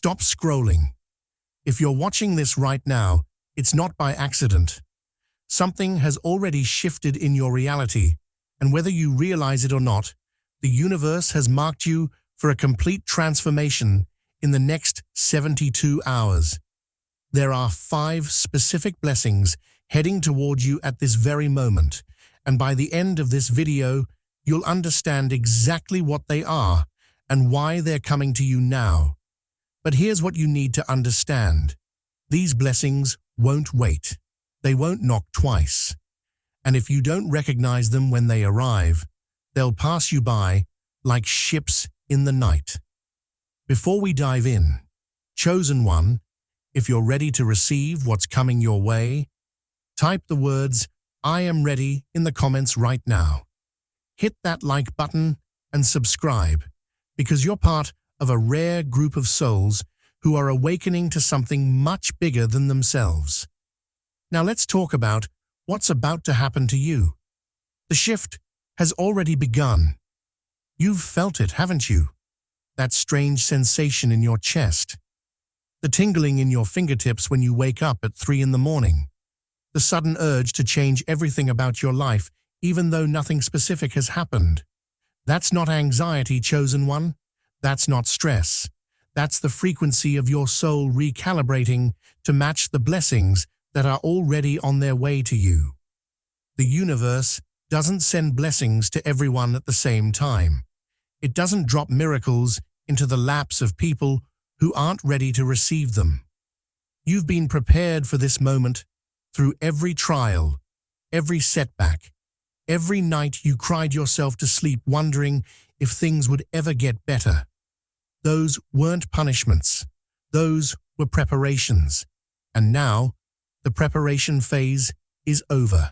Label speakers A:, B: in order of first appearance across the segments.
A: stop scrolling. If you're watching this right now, it's not by accident. Something has already shifted in your reality, and whether you realize it or not, the universe has marked you for a complete transformation in the next 72 hours. There are 5 specific blessings heading toward you at this very moment, and by the end of this video, you'll understand exactly what they are and why they're coming to you now. But here's what you need to understand. These blessings won't wait. They won't knock twice. And if you don't recognize them when they arrive, they'll pass you by like ships in the night. Before we dive in, Chosen One, if you're ready to receive what's coming your way, type the words, "I am ready" in the comments right now. Hit that like button and subscribe, because you're part of a rare group of souls who are awakening to something much bigger than themselves. Now let's talk about what's about to happen to you. The shift has already begun. You've felt it, haven't you? That strange sensation in your chest. The tingling in your fingertips when you wake up at 3 in the morning. The sudden urge to change everything about your life, even though nothing specific has happened. That's not anxiety, Chosen One. That's not stress. That's the frequency of your soul recalibrating to match the blessings that are already on their way to you. The universe doesn't send blessings to everyone at the same time. It doesn't drop miracles into the laps of people who aren't ready to receive them. You've been prepared for this moment through every trial, every setback, every night you cried yourself to sleep wondering if things would ever get better. Those weren't punishments. Those were preparations. And now, the preparation phase is over.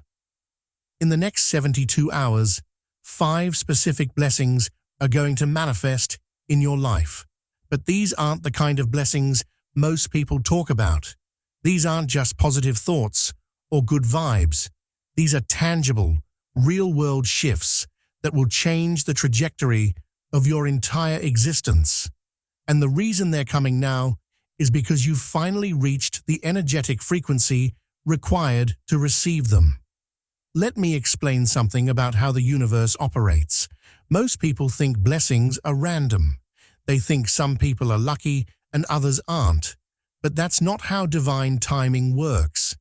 A: In the next 72 hours, 5 specific blessings are going to manifest in your life. But these aren't the kind of blessings most people talk about. These aren't just positive thoughts or good vibes. These are tangible, real-world shifts that will change the trajectory of your entire existence. And the reason they're coming now is because you've finally reached the energetic frequency required to receive them. Let me explain something about how the universe operates. Most people think blessings are random. They think some people are lucky and others aren't. But that's not how divine timing works.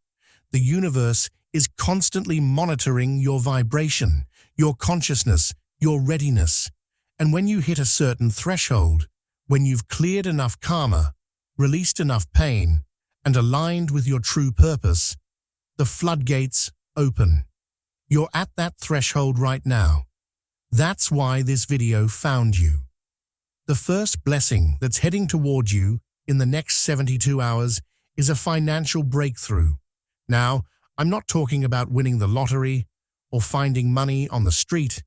A: The universe is constantly monitoring your vibration, your consciousness, your readiness. And when you hit a certain threshold, when you've cleared enough karma, released enough pain, and aligned with your true purpose, the floodgates open. You're at that threshold right now. That's why this video found you. The first blessing that's heading toward you in the next 72 hours is a financial breakthrough. Now, I'm not talking about winning the lottery or finding money on the street.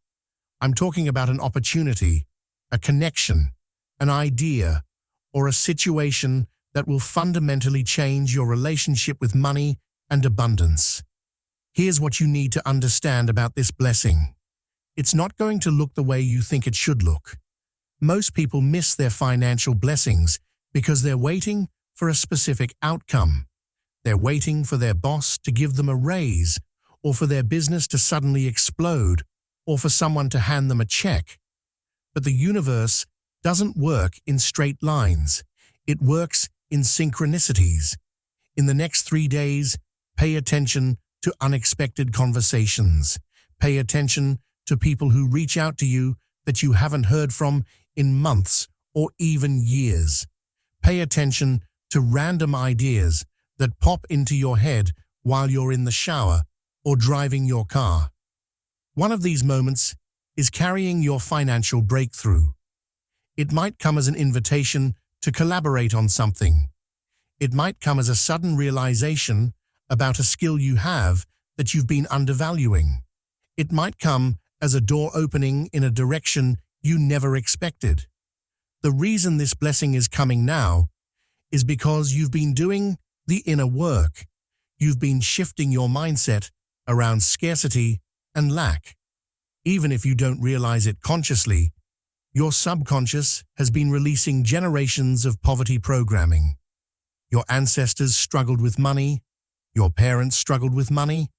A: I'm talking about an opportunity, a connection, an idea, or a situation that will fundamentally change your relationship with money and abundance. Here's what you need to understand about this blessing. It's not going to look the way you think it should look. Most people miss their financial blessings because they're waiting for a specific outcome. They're waiting for their boss to give them a raise, or for their business to suddenly explode, or for someone to hand them a check. But the universe doesn't work in straight lines. It works in synchronicities. In the next 3 days, pay attention to unexpected conversations. Pay attention to people who reach out to you that you haven't heard from in months or even years. Pay attention to random ideas that pop into your head while you're in the shower or driving your car. One of these moments is carrying your financial breakthrough. It might come as an invitation to collaborate on something. It might come as a sudden realization about a skill you have that you've been undervaluing. It might come as a door opening in a direction you never expected. The reason this blessing is coming now is because you've been doing the inner work. You've been shifting your mindset around scarcity and lack. Even if you don't realize it consciously, Your subconscious has been releasing generations of poverty programming. Your ancestors struggled with money, your parents struggled with money,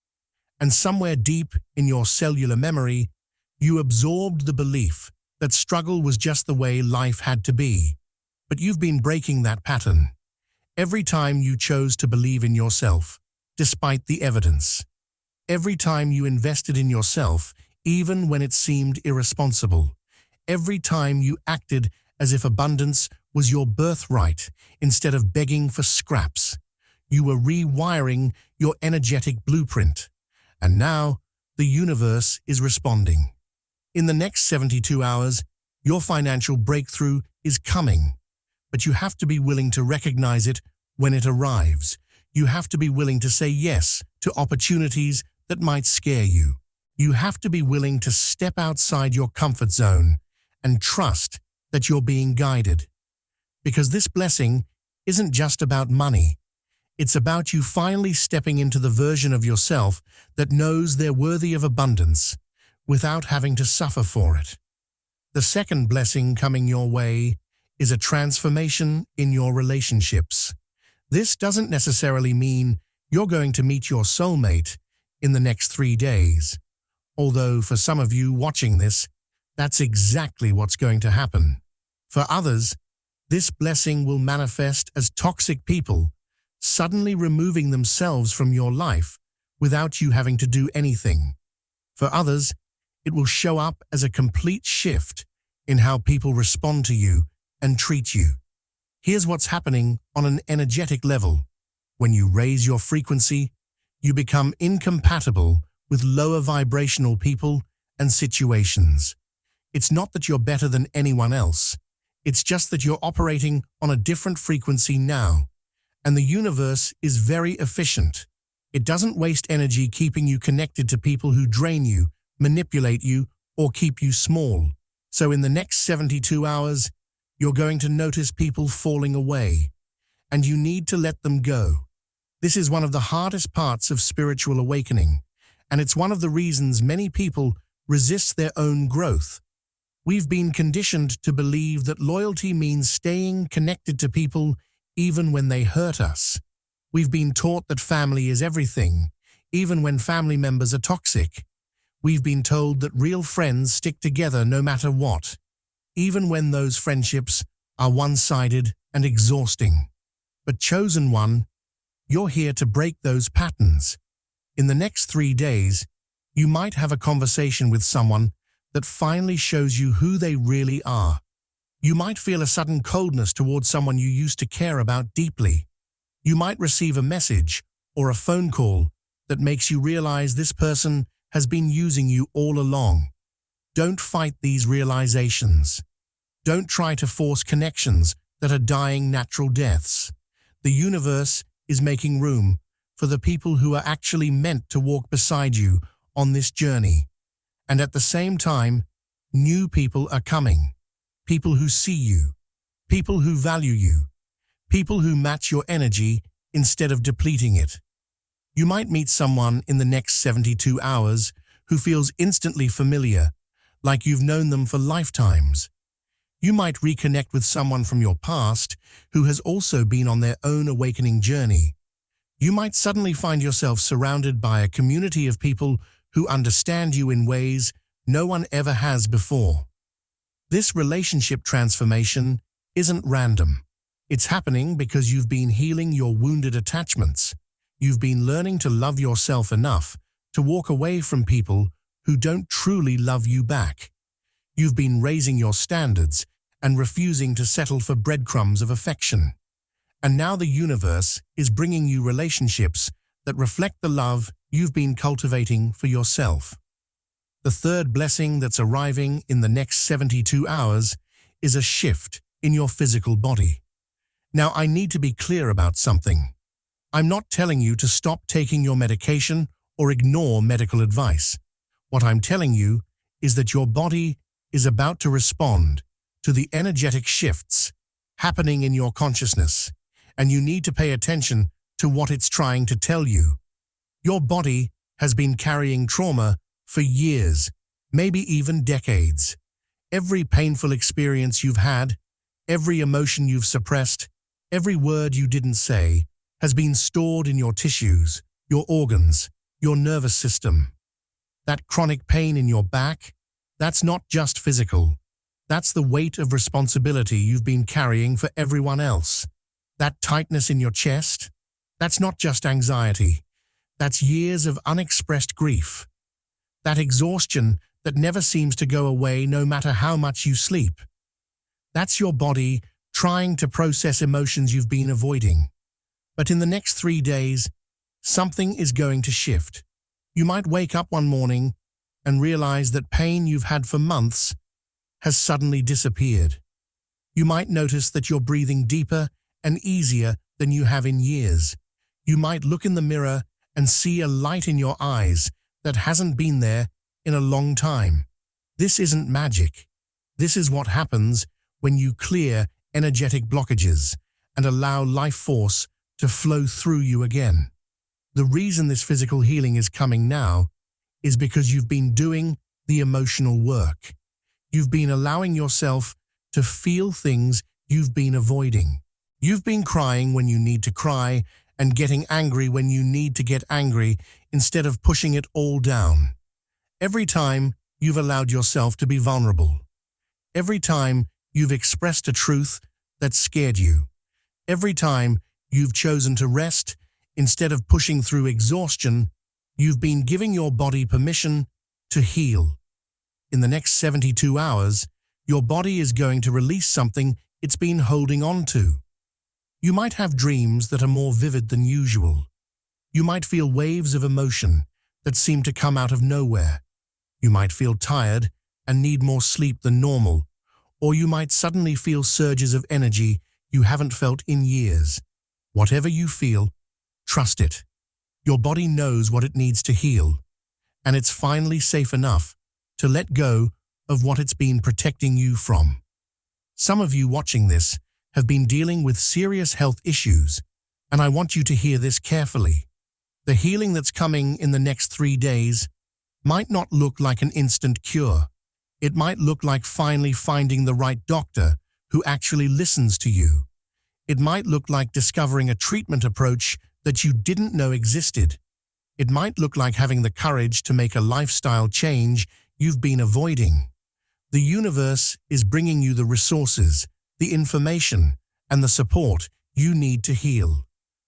A: and somewhere deep in your cellular memory, you absorbed the belief that struggle was just the way life had to be. But you've been breaking that pattern every time you chose to believe in yourself, despite the evidence. Every time you invested in yourself, even when it seemed irresponsible. Every time you acted as if abundance was your birthright instead of begging for scraps. You were rewiring your energetic blueprint. And now, the universe is responding. In the next 72 hours, your financial breakthrough is coming. But you have to be willing to recognize it when it arrives. You have to be willing to say yes to opportunities that might scare you. You have to be willing to step outside your comfort zone and trust that you're being guided. Because this blessing isn't just about money. It's about you finally stepping into the version of yourself that knows they're worthy of abundance without having to suffer for it. The second blessing coming your way is a transformation in your relationships. This doesn't necessarily mean you're going to meet your soulmate in the next 3 days. Although for some of you watching this, that's exactly what's going to happen. For others, this blessing will manifest as toxic people suddenly removing themselves from your life without you having to do anything. For others, it will show up as a complete shift in how people respond to you and treat you. Here's what's happening on an energetic level. When you raise your frequency, you become incompatible with lower vibrational people and situations. It's not that you're better than anyone else. It's just that you're operating on a different frequency now. And the universe is very efficient. It doesn't waste energy keeping you connected to people who drain you, manipulate you, or keep you small. So in the next 72 hours, you're going to notice people falling away, and you need to let them go. This is one of the hardest parts of spiritual awakening, and it's one of the reasons many people resist their own growth. We've been conditioned to believe that loyalty means staying connected to people even when they hurt us. We've been taught that family is everything, even when family members are toxic. We've been told that real friends stick together no matter what, even when those friendships are one-sided and exhausting. But chosen one, you're here to break those patterns. In the next 3 days, you might have a conversation with someone that finally shows you who they really are. You might feel a sudden coldness towards someone you used to care about deeply. You might receive a message or a phone call that makes you realize this person has been using you all along. Don't fight these realizations. Don't try to force connections that are dying natural deaths. The universe is making room for the people who are actually meant to walk beside you on this journey. And at the same time, new people are coming. People who see you, people who value you, people who match your energy instead of depleting it. You might meet someone in the next 72 hours who feels instantly familiar, like you've known them for lifetimes. You might reconnect with someone from your past who has also been on their own awakening journey. You might suddenly find yourself surrounded by a community of people who understand you in ways no one ever has before. This relationship transformation isn't random. It's happening because you've been healing your wounded attachments. You've been learning to love yourself enough to walk away from people who don't truly love you back. You've been raising your standards and refusing to settle for breadcrumbs of affection. And now the universe is bringing you relationships that reflect the love you've been cultivating for yourself. The third blessing that's arriving in the next 72 hours is a shift in your physical body. Now, I need to be clear about something. I'm not telling you to stop taking your medication or ignore medical advice. What I'm telling you is that your body is about to respond to the energetic shifts happening in your consciousness, and you need to pay attention to what it's trying to tell you. Your body has been carrying trauma for years, maybe even decades. Every painful experience you've had, every emotion you've suppressed, every word you didn't say has been stored in your tissues, your organs, your nervous system. That chronic pain in your back, that's not just physical. That's the weight of responsibility you've been carrying for everyone else. That tightness in your chest, that's not just anxiety. That's years of unexpressed grief. That exhaustion that never seems to go away no matter how much you sleep. That's your body trying to process emotions you've been avoiding. But in the next 3 days, something is going to shift. You might wake up one morning and realize that pain you've had for months has suddenly disappeared. You might notice that you're breathing deeper and easier than you have in years. You might look in the mirror and see a light in your eyes that hasn't been there in a long time. This isn't magic. This is what happens when you clear energetic blockages and allow life force to flow through you again. The reason this physical healing is coming now is because you've been doing the emotional work. You've been allowing yourself to feel things you've been avoiding. You've been crying when you need to cry and getting angry when you need to get angry instead of pushing it all down. Every time you've allowed yourself to be vulnerable. Every time you've expressed a truth that scared you. Every time you've chosen to rest instead of pushing through exhaustion, you've been giving your body permission to heal. In the next 72 hours, your body is going to release something it's been holding on to. You might have dreams that are more vivid than usual. You might feel waves of emotion that seem to come out of nowhere. You might feel tired and need more sleep than normal, or you might suddenly feel surges of energy you haven't felt in years. Whatever you feel, trust it. Your body knows what it needs to heal, and it's finally safe enough to let go of what it's been protecting you from. Some of you watching this have been dealing with serious health issues, and I want you to hear this carefully. The healing that's coming in the next 3 days might not look like an instant cure. It might look like finally finding the right doctor who actually listens to you. It might look like discovering a treatment approach that you didn't know existed. It might look like having the courage to make a lifestyle change you've been avoiding. The universe is bringing you the resources, the information, and the support you need to heal.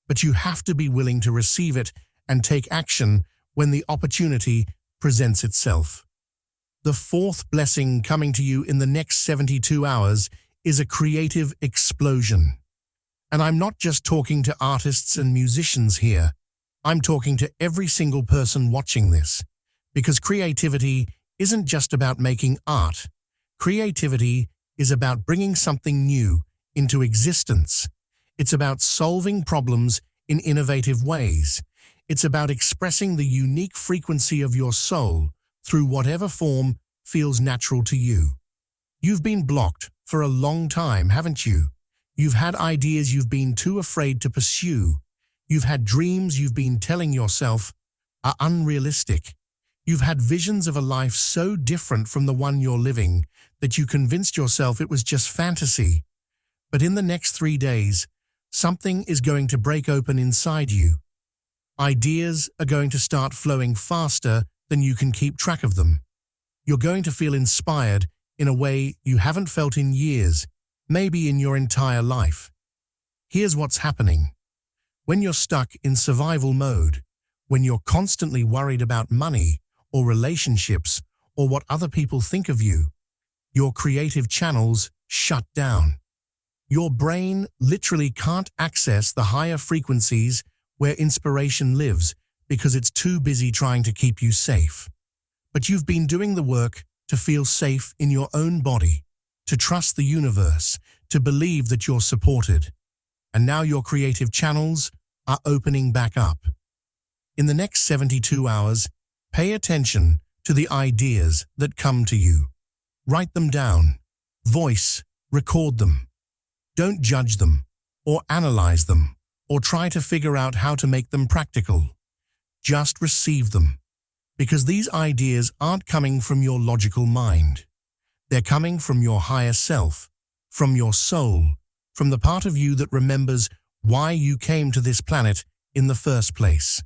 A: But you have to be willing to receive it and take action when the opportunity presents itself. The fourth blessing coming to you in the next 72 hours is a creative explosion. And I'm not just talking to artists and musicians here. I'm talking to every single person watching this. Because creativity isn't just about making art. Creativity is about bringing something new into existence. It's about solving problems in innovative ways. It's about expressing the unique frequency of your soul through whatever form feels natural to you. You've been blocked for a long time, haven't you? You've had ideas you've been too afraid to pursue. You've had dreams you've been telling yourself are unrealistic. You've had visions of a life so different from the one you're living that you convinced yourself it was just fantasy. But in the next 3 days, something is going to break open inside you. Ideas are going to start flowing faster than you can keep track of them. You're going to feel inspired in a way you haven't felt in years, maybe in your entire life. Here's what's happening. When you're stuck in survival mode, when you're constantly worried about money or relationships or what other people think of you, your creative channels shut down. Your brain literally can't access the higher frequencies where inspiration lives because it's too busy trying to keep you safe. But you've been doing the work to feel safe in your own body, to trust the universe, to believe that you're supported. And now your creative channels are opening back up. In the next 72 hours, pay attention to the ideas that come to you. Write them down, voice, record them. Don't judge them, or analyze them, or try to figure out how to make them practical. Just receive them, because these ideas aren't coming from your logical mind. They're coming from your higher self, from your soul, from the part of you that remembers why you came to this planet in the first place.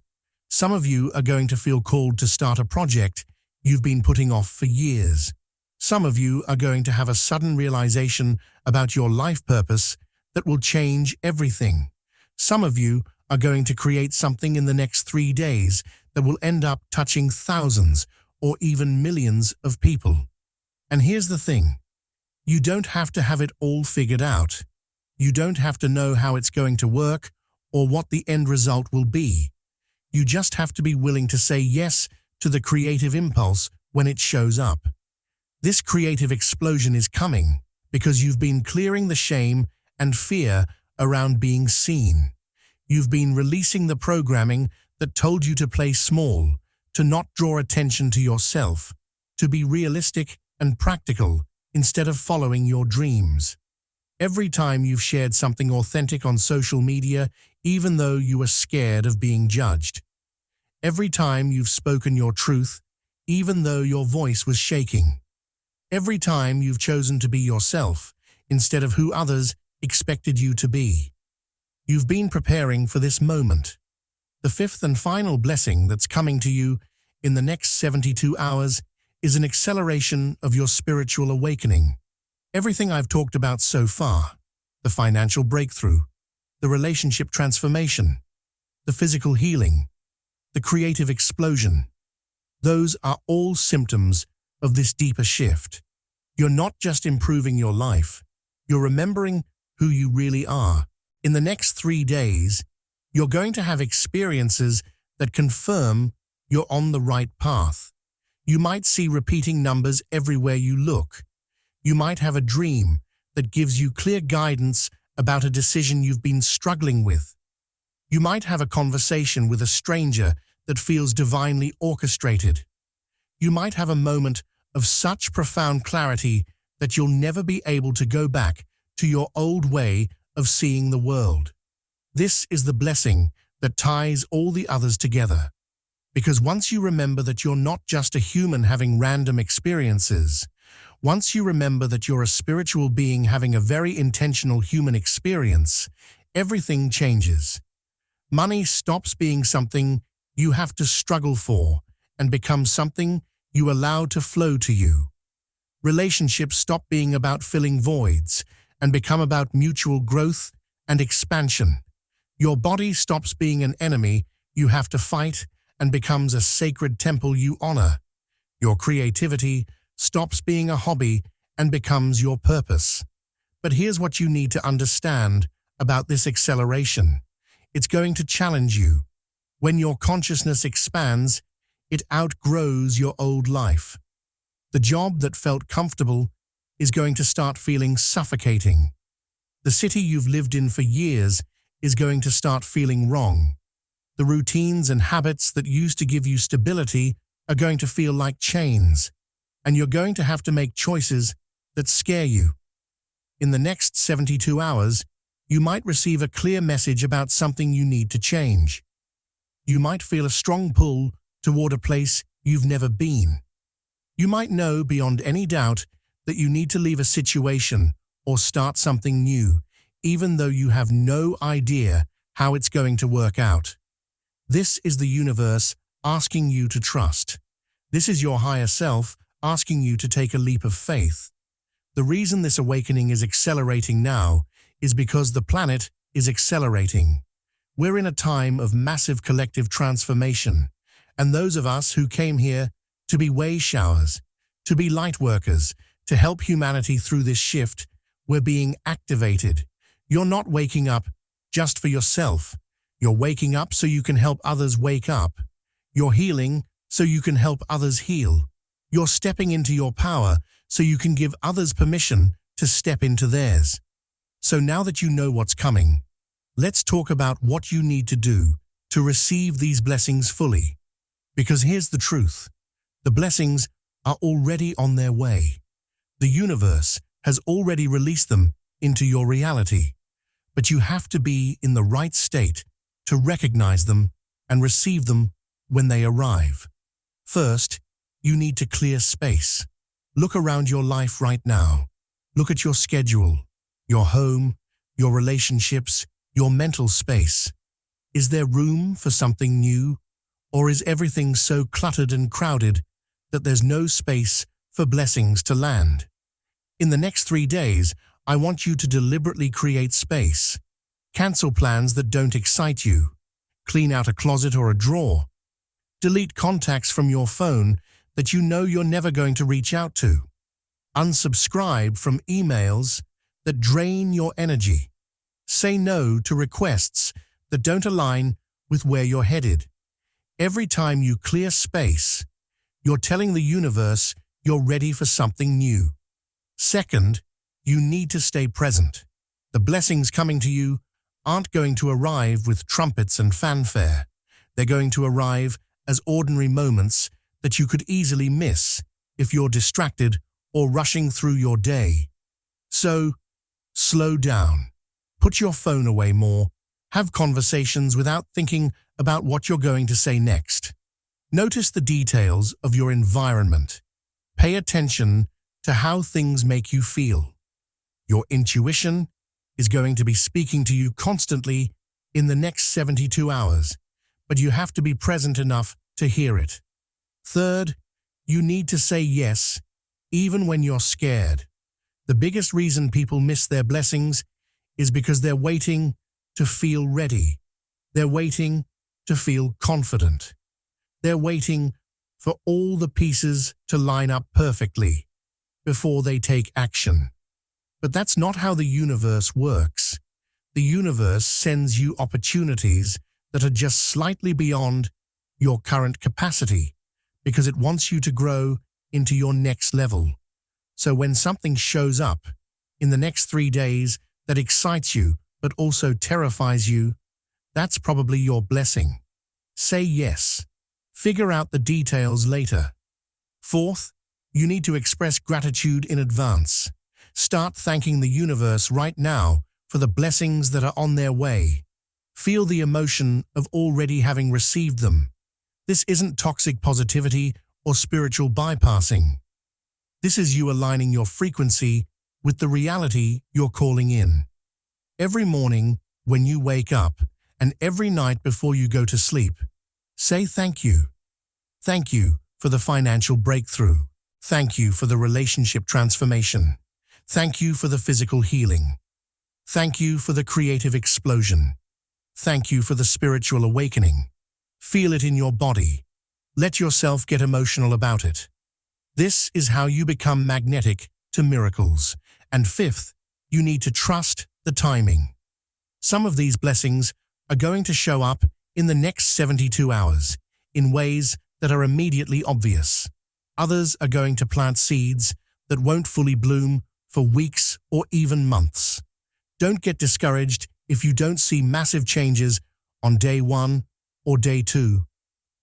A: Some of you are going to feel called to start a project you've been putting off for years. Some of you are going to have a sudden realization about your life purpose that will change everything. Some of you are going to create something in the next 3 days that will end up touching thousands or even millions of people. And here's the thing. You don't have to have it all figured out. You don't have to know how it's going to work or what the end result will be. You just have to be willing to say yes to the creative impulse when it shows up. This creative explosion is coming because you've been clearing the shame and fear around being seen. You've been releasing the programming that told you to play small, to not draw attention to yourself, to be realistic and practical instead of following your dreams. Every time you've shared something authentic on social media, even though you were scared of being judged. Every time you've spoken your truth, even though your voice was shaking. Every time you've chosen to be yourself instead of who others expected you to be. You've been preparing for this moment. The fifth and final blessing that's coming to you in the next 72 hours is an acceleration of your spiritual awakening. Everything I've talked about so far, the financial breakthrough, the relationship transformation, the physical healing, the creative explosion, those are all symptoms of this deeper shift. You're not just improving your life, you're remembering who you really are. In the next 3 days, you're going to have experiences that confirm you're on the right path. You might see repeating numbers everywhere you look. You might have a dream that gives you clear guidance about a decision you've been struggling with. You might have a conversation with a stranger that feels divinely orchestrated. You might have a moment of such profound clarity that you'll never be able to go back to your old way of seeing the world. This is the blessing that ties all the others together. Because once you remember that you're not just a human having random experiences, once you remember that you're a spiritual being having a very intentional human experience, everything changes. Money stops being something you have to struggle for and becomes something you allow to flow to you. Relationships stop being about filling voids and become about mutual growth and expansion. Your body stops being an enemy you have to fight and becomes a sacred temple you honor. Your creativity stops being a hobby and becomes your purpose. But here's what you need to understand about this acceleration. It's going to challenge you. When your consciousness expands, it outgrows your old life. The job that felt comfortable is going to start feeling suffocating. The city you've lived in for years is going to start feeling wrong. The routines and habits that used to give you stability are going to feel like chains, and you're going to have to make choices that scare you. In the next 72 hours, you might receive a clear message about something you need to change. You might feel a strong pull toward a place you've never been. You might know beyond any doubt that you need to leave a situation or start something new, even though you have no idea how it's going to work out. This is the universe asking you to trust. This is your higher self asking you to take a leap of faith. The reason this awakening is accelerating now is because the planet is accelerating. We're in a time of massive collective transformation, and those of us who came here to be way showers, to be light workers, to help humanity through this shift, we're being activated. You're not waking up just for yourself. You're waking up so you can help others wake up. You're healing so you can help others heal. You're stepping into your power so you can give others permission to step into theirs. So now that you know what's coming, let's talk about what you need to do to receive these blessings fully. Because here's the truth. The blessings are already on their way. The universe has already released them into your reality. But you have to be in the right state to recognize them and receive them when they arrive. First, you need to clear space. Look around your life right now. Look at your schedule, your home, your relationships, your mental space. Is there room for something new? Or is everything so cluttered and crowded that there's no space for blessings to land? In the next 3 days, I want you to deliberately create space. Cancel plans that don't excite you. Clean out a closet or a drawer. Delete contacts from your phone that you know you're never going to reach out to. Unsubscribe from emails that drain your energy. Say no to requests that don't align with where you're headed. Every time you clear space, you're telling the universe you're ready for something new. Second, you need to stay present. The blessings coming to you aren't going to arrive with trumpets and fanfare. They're going to arrive as ordinary moments that you could easily miss if you're distracted or rushing through your day. So, slow down. Put your phone away more. Have conversations without thinking about what you're going to say next. Notice the details of your environment. Pay attention to how things make you feel. Your intuition is going to be speaking to you constantly in the next 72 hours, but you have to be present enough to hear it. Third, you need to say yes, even when you're scared. The biggest reason people miss their blessings is because they're waiting to feel ready. They're waiting to feel confident. They're waiting for all the pieces to line up perfectly before they take action. But that's not how the universe works. The universe sends you opportunities that are just slightly beyond your current capacity because it wants you to grow into your next level. So when something shows up in the next 3 days that excites you but also terrifies you, that's probably your blessing. Say yes. Figure out the details later. Fourth, you need to express gratitude in advance. Start thanking the universe right now for the blessings that are on their way. Feel the emotion of already having received them. This isn't toxic positivity or spiritual bypassing. This is you aligning your frequency with the reality you're calling in. Every morning when you wake up and every night before you go to sleep, say thank you. Thank you for the financial breakthrough. Thank you for the relationship transformation. Thank you for the physical healing. Thank you for the creative explosion. Thank you for the spiritual awakening. Feel it in your body. Let yourself get emotional about it. This is how you become magnetic to miracles. And fifth, you need to trust the timing. Some of these blessings are going to show up in the next 72 hours in ways that are immediately obvious. Others are going to plant seeds that won't fully bloom for weeks or even months. Don't get discouraged if you don't see massive changes on day 1 or day 2.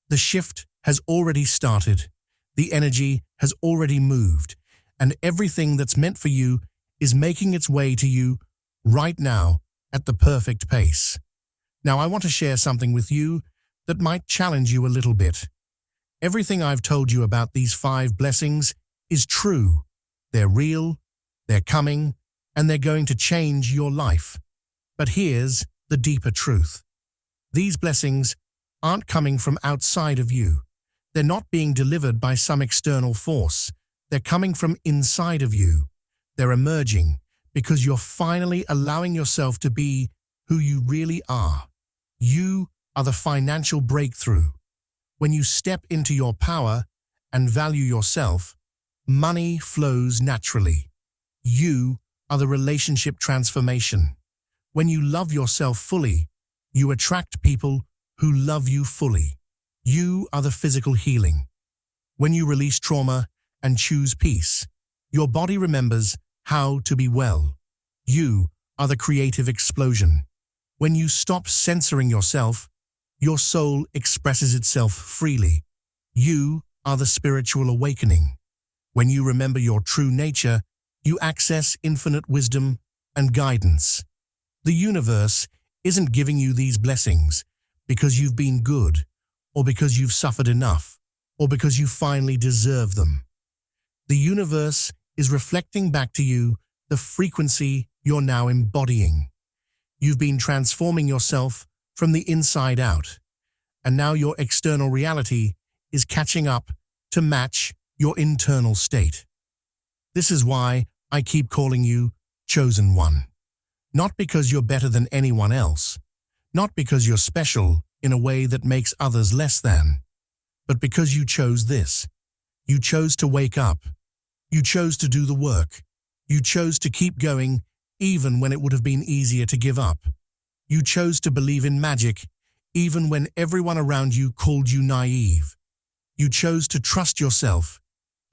A: The shift has already started. The energy has already moved, and everything that's meant for you is making its way to you right now at the perfect pace. Now, I want to share something with you that might challenge you a little bit. Everything I've told you about these 5 blessings is true. They're real, they're coming, and they're going to change your life. But here's the deeper truth. These blessings aren't coming from outside of you. They're not being delivered by some external force. They're coming from inside of you. They're emerging because you're finally allowing yourself to be who you really are. You are the financial breakthrough. When you step into your power and value yourself, money flows naturally. You are the relationship transformation. When you love yourself fully, you attract people who love you fully. You are the physical healing. When you release trauma and choose peace, your body remembers how to be well. You are the creative explosion. When you stop censoring yourself, your soul expresses itself freely. You are the spiritual awakening. When you remember your true nature, you access infinite wisdom and guidance. The universe isn't giving you these blessings because you've been good, or because you've suffered enough, or because you finally deserve them. The universe is reflecting back to you the frequency you're now embodying. You've been transforming yourself from the inside out, and now your external reality is catching up to match your internal state. This is why I keep calling you Chosen One. Not because you're better than anyone else, not because you're special in a way that makes others less than, but because you chose this. You chose to wake up. You chose to do the work. You chose to keep going even when it would have been easier to give up. You chose to believe in magic even when everyone around you called you naive. You chose to trust yourself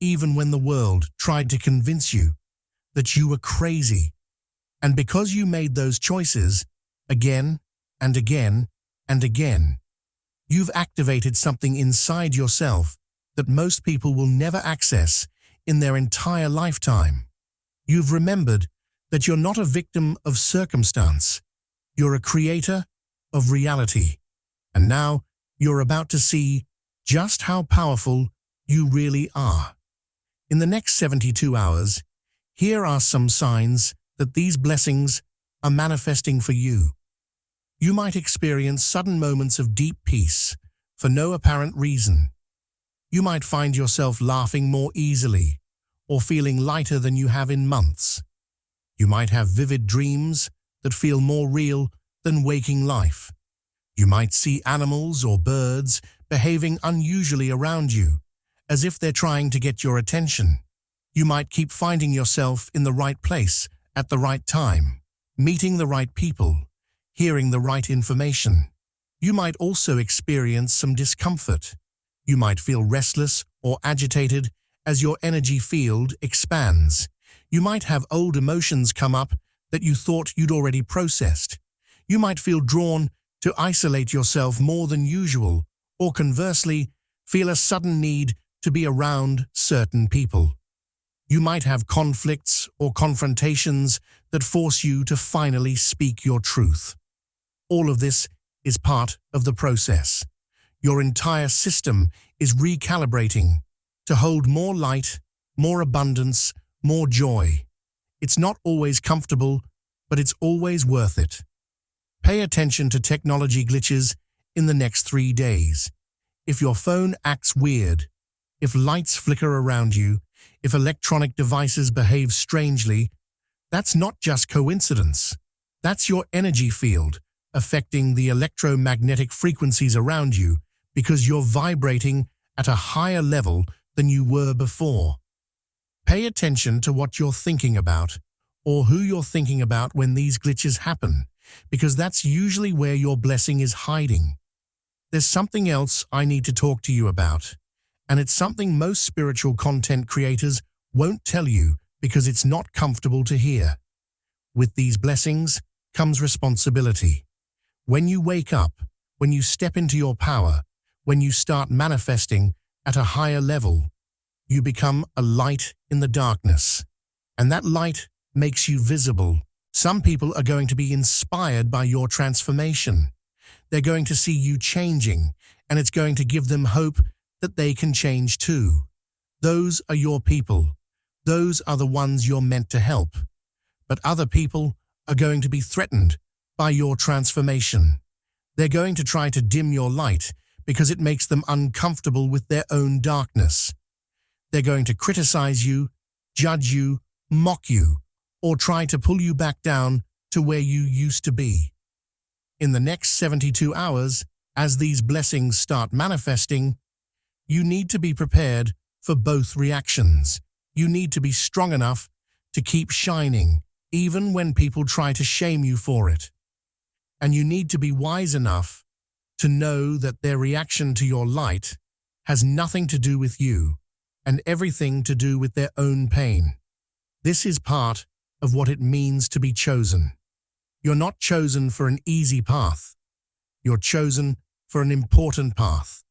A: even when the world tried to convince you that you were crazy. And because you made those choices again and again and again, you've activated something inside yourself that most people will never access in their entire lifetime. You've remembered that you're not a victim of circumstance. You're a creator of reality. And now you're about to see just how powerful you really are. In the next 72 hours, here are some signs that these blessings are manifesting for you. You might experience sudden moments of deep peace for no apparent reason. You might find yourself laughing more easily or feeling lighter than you have in months. You might have vivid dreams that feel more real than waking life. You might see animals or birds behaving unusually around you, as if they're trying to get your attention. You might keep finding yourself in the right place at the right time, meeting the right people, hearing the right information. You might also experience some discomfort. You might feel restless or agitated as your energy field expands. You might have old emotions come up that you thought you'd already processed. You might feel drawn to isolate yourself more than usual, or conversely, feel a sudden need to be around certain people. You might have conflicts or confrontations that force you to finally speak your truth. All of this is part of the process. Your entire system is recalibrating to hold more light, more abundance, more joy. It's not always comfortable, but it's always worth it. Pay attention to technology glitches in the next 3 days. If your phone acts weird, if lights flicker around you, if electronic devices behave strangely, that's not just coincidence. That's your energy field affecting the electromagnetic frequencies around you because you're vibrating at a higher level than you were before. Pay attention to what you're thinking about or who you're thinking about when these glitches happen, because that's usually where your blessing is hiding. There's something else I need to talk to you about, and it's something most spiritual content creators won't tell you because it's not comfortable to hear. With these blessings comes responsibility. When you wake up, when you step into your power, when you start manifesting at a higher level, you become a light in the darkness, and that light makes you visible. Some people are going to be inspired by your transformation. They're going to see you changing, and it's going to give them hope that they can change too. Those are your people. Those are the ones you're meant to help. But other people are going to be threatened by your transformation. They're going to try to dim your light because it makes them uncomfortable with their own darkness. They're going to criticize you, judge you, mock you, or try to pull you back down to where you used to be. In the next 72 hours, as these blessings start manifesting, you need to be prepared for both reactions. You need to be strong enough to keep shining, even when people try to shame you for it. And you need to be wise enough to know that their reaction to your light has nothing to do with you and everything to do with their own pain. This is part of what it means to be chosen. You're not chosen for an easy path. You're chosen for an important path.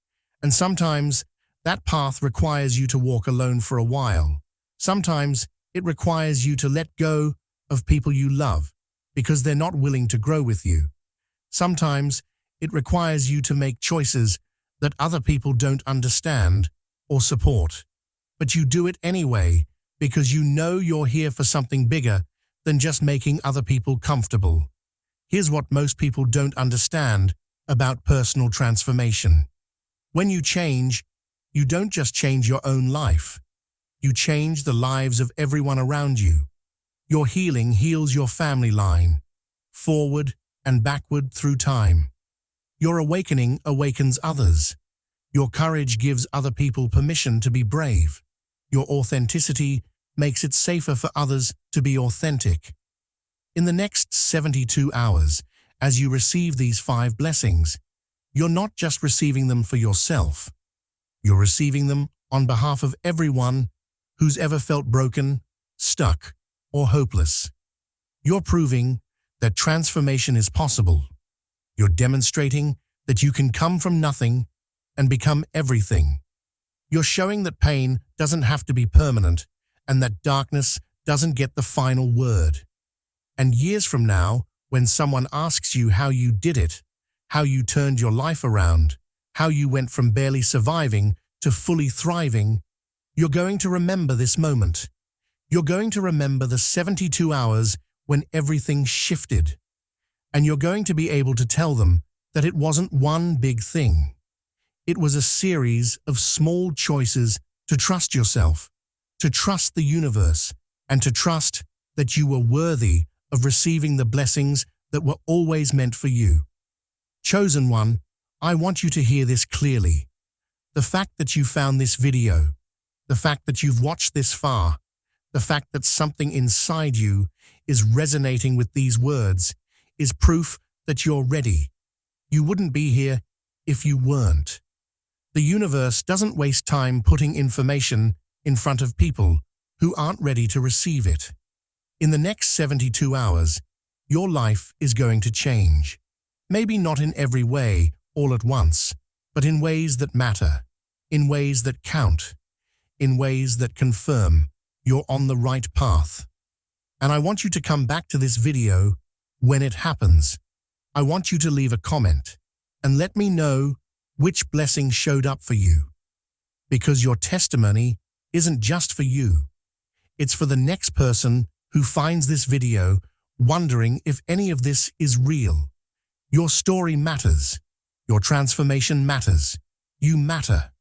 A: And sometimes that path requires you to walk alone for a while. Sometimes it requires you to let go of people you love because they're not willing to grow with you. Sometimes it requires you to make choices that other people don't understand or support. but you do it anyway because you know you're here for something bigger than just making other people comfortable. Here's what most people don't understand about personal transformation. When you change, you don't just change your own life. You change the lives of everyone around you. Your healing heals your family line, forward and backward through time. Your awakening awakens others. Your courage gives other people permission to be brave. Your authenticity makes it safer for others to be authentic. In the next 72 hours, as you receive these 5 blessings, you're not just receiving them for yourself. You're receiving them on behalf of everyone who's ever felt broken, stuck, or hopeless. You're proving that transformation is possible. You're demonstrating that you can come from nothing and become everything. You're showing that pain doesn't have to be permanent and that darkness doesn't get the final word. And years from now, when someone asks you how you did it, how you turned your life around, how you went from barely surviving to fully thriving, you're going to remember this moment. You're going to remember the 72 hours when everything shifted. And you're going to be able to tell them that it wasn't one big thing. It was a series of small choices to trust yourself, to trust the universe, and to trust that you were worthy of receiving the blessings that were always meant for you. Chosen one, I want you to hear this clearly. The fact that you found this video, the fact that you've watched this far, the fact that something inside you is resonating with these words is proof that you're ready. You wouldn't be here if you weren't. The universe doesn't waste time putting information in front of people who aren't ready to receive it. In the next 72 hours, your life is going to change. Maybe not in every way, all at once, but in ways that matter, in ways that count, in ways that confirm you're on the right path. And I want you to come back to this video when it happens. I want you to leave a comment and let me know which blessing showed up for you. Because your testimony isn't just for you. It's for the next person who finds this video wondering if any of this is real. Your story matters. Your transformation matters. You matter.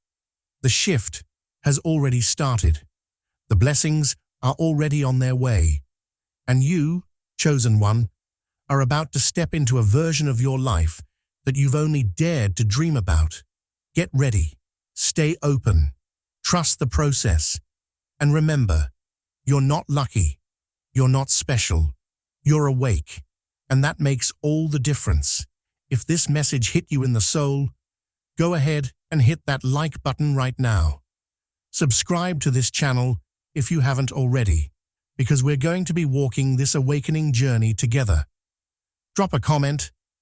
A: The shift has already started. The blessings are already on their way. And you, chosen one, are about to step into a version of your life that you've only dared to dream about. Get ready. Stay open. Trust the process. And remember, you're not lucky. You're not special. You're awake. And that makes all the difference. If this message hit you in the soul, go ahead and hit that like button right now. Subscribe to this channel if you haven't already, because we're going to be walking this awakening journey together. Drop a comment